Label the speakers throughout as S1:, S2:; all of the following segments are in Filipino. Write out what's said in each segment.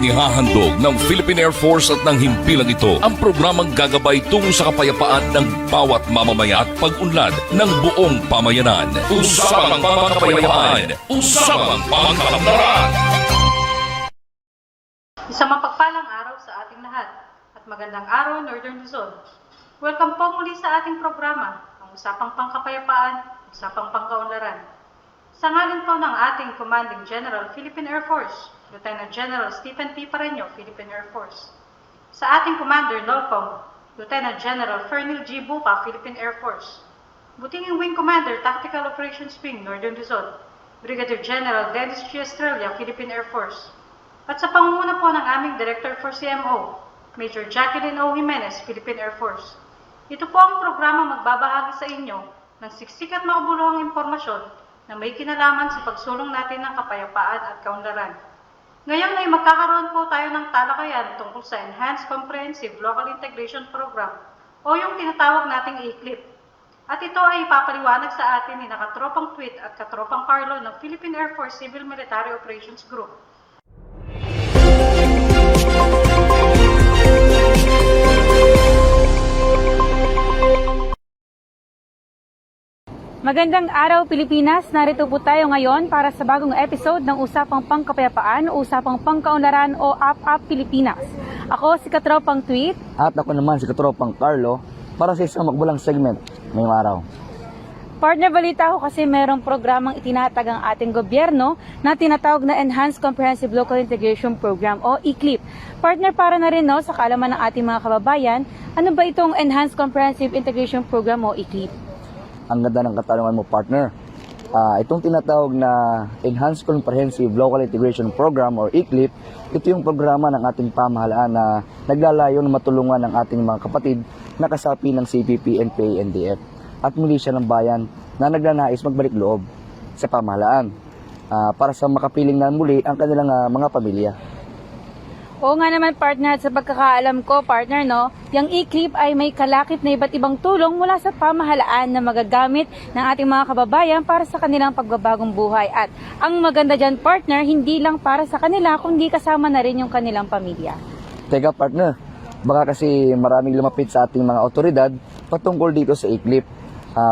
S1: Inihahandog ng Philippine Air Force at ng himpilang ito ang programang gagabay tungo sa kapayapaan ng bawat mamamaya at pag-unlad ng buong pamayanan. Usapang Pangkapayapaan, Usapang Pangkalapnaran.
S2: Isang mapagpalang araw sa ating lahat at magandang araw, Northern Luzon. Welcome po muli sa ating programa, ang Usapang Pangkapayapaan, Usapang Pangkaunlaran. Sa ngalan po ng ating Commanding General, Philippine Air Force, Lieutenant General Stephen P. Pareño, Philippine Air Force. Sa ating Commander NOLCOM, Lieutenant General Fernil G. Bupa, Philippine Air Force. Butinging Wing Commander, Tactical Operations Wing, Northern Luzon, Brigadier General Dennis G. Estrella, Philippine Air Force. At sa pangunguna po ng aming Director for CMO, Major Jacqueline O. Jimenez, Philippine Air Force. Ito po ang programa magbabahagi sa inyo ng siksik at makabuluhang impormasyon na may kinalaman sa pagsulong natin ng kapayapaan at kaunlaran. Ngayon ay magkakaroon po tayo ng talakayan tungkol sa Enhanced Comprehensive Local Integration Program o yung tinatawag nating ECLIP. At ito ay ipapaliwanag sa atin ni nakatropang tweet at katropang Carlo ng Philippine Air Force Civil Military Operations Group.
S3: Magandang araw Pilipinas! Narito po tayo ngayon para sa bagong episode ng Usapang Pangkapayapaan, Usapang Pangkaunlaran o UP Pilipinas. Ako si Katropang Tweet.
S4: At ako naman si Katropang Carlo para sa isang magbulang segment ngayong araw.
S3: Partner, balita ko kasi mayroong programang itinatag ang ating gobyerno na tinatawag na Enhanced Comprehensive Local Integration Program o ECLIP. Partner, para na rin sa kaalaman ng ating mga kababayan, ano ba itong Enhanced Comprehensive Integration Program o ECLIP?
S4: Ang ganda ng katanungan mo, partner. Itong tinatawag na Enhanced Comprehensive Local Integration Program or ECLIP, ito yung programa ng ating pamahalaan na naglalayo na matulungan ng ating mga kapatid na kasapi ng CPP, NPA, NDF at milisya ng bayan na nagnanais magbalik loob sa pamahalaan para sa makapiling na muli ang kanilang mga pamilya.
S3: Oo nga naman, partner, at sa pagkakaalam ko, partner, yung ECLIP ay may kalakip na iba't ibang tulong mula sa pamahalaan na magagamit ng ating mga kababayan para sa kanilang pagbabagong buhay. At ang maganda dyan, partner, hindi lang para sa kanila, kundi kasama na rin yung kanilang pamilya.
S4: Teka, partner, baka kasi maraming lumapit sa ating mga otoridad patungkol dito sa ECLIP.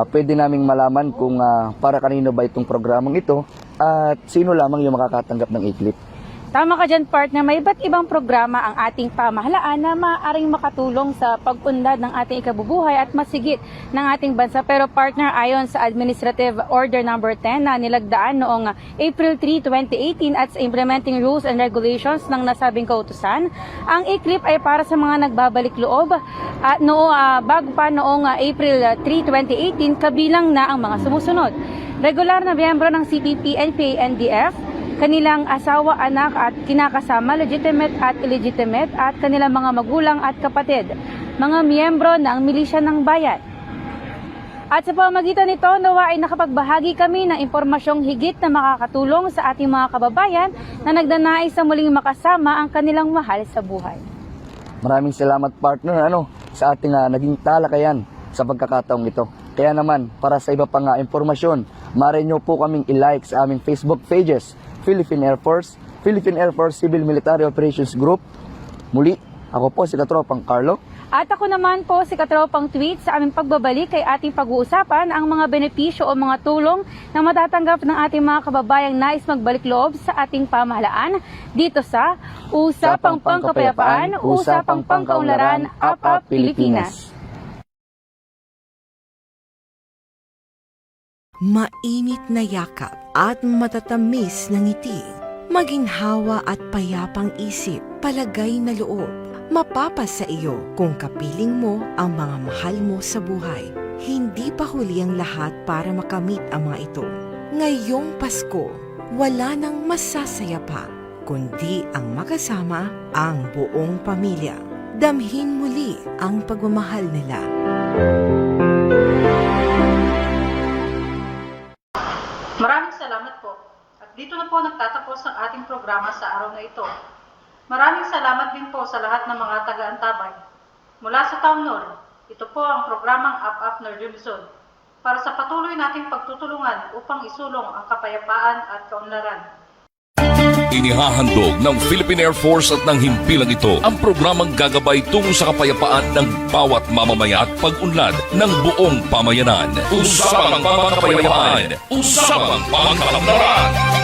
S4: Pwede naming malaman kung para kanino ba itong programang ito at sino lamang yung makakatanggap ng ECLIP.
S3: Tama ka dyan, partner. May iba't ibang programa ang ating pamahalaan na maaaring makatulong sa pag-unlad ng ating ikabubuhay at masigit ng ating bansa. Pero partner, ayon sa Administrative Order No. 10 na nilagdaan noong April 3, 2018 at sa Implementing Rules and Regulations ng nasabing kautusan, ang ECLIP ay para sa mga nagbabalik loob at bago pa noong April 3, 2018, kabilang na ang mga sumusunod. Regular na miyembro ng CPP, NPA, NDF, kanilang asawa, anak at kinakasama, legitimate at illegitimate, at kanilang mga magulang at kapatid, mga miyembro ng milisya ng bayan. At sa pamamagitan nito, nawa ay nakapagbahagi kami ng impormasyong higit na makakatulong sa ating mga kababayan na nagdanais sa muling makasama ang kanilang mahal sa buhay.
S4: Maraming salamat, partner, sa ating naging talakayan sa pagkakataong ito. Kaya naman, para sa iba pang impormasyon, maaari nyo po kaming i-like sa aming Facebook pages, Philippine Air Force, Philippine Air Force Civil Military Operations Group. Muli, ako po si Katropang Carlo.
S3: At ako naman po si Katropang Tweet. Sa aming pagbabalik ay ating pag-uusapan ang mga benepisyo o mga tulong na matatanggap ng ating mga kababayang nais magbalik loob sa ating pamahalaan dito sa Usapang Pangkapayapaan, Usapang Pangkaunlaran, UP Pilipinas.
S5: Mainit na yakap at matatamis na ngiti, maginhawa at payapang isip, palagay na loob, mapapasa iyo kung kapiling mo ang mga mahal mo sa buhay. Hindi pa huli ang lahat para makamit ang mga ito. Ngayong Pasko, wala nang masasaya pa, kundi ang makasama ang buong pamilya. Damhin muli ang pagmamahal nila.
S2: Maraming salamat po. At dito na po nagtatapos ang ating programa sa araw na ito. Maraming salamat din po sa lahat ng mga taga-antabay. Mula sa Taong Nor, ito po ang programang UP Northern Luzon para sa patuloy nating pagtutulungan upang isulong ang kapayapaan at kaunlaran.
S1: Inihahandog ng Philippine Air Force at ng himpilang ito ang programang gagabay tungo sa kapayapaan ng bawat mamamaya at pag-unlad ng buong pamayanan. Usapang Pangkapayapaan, Usapang Pangkaunlaran.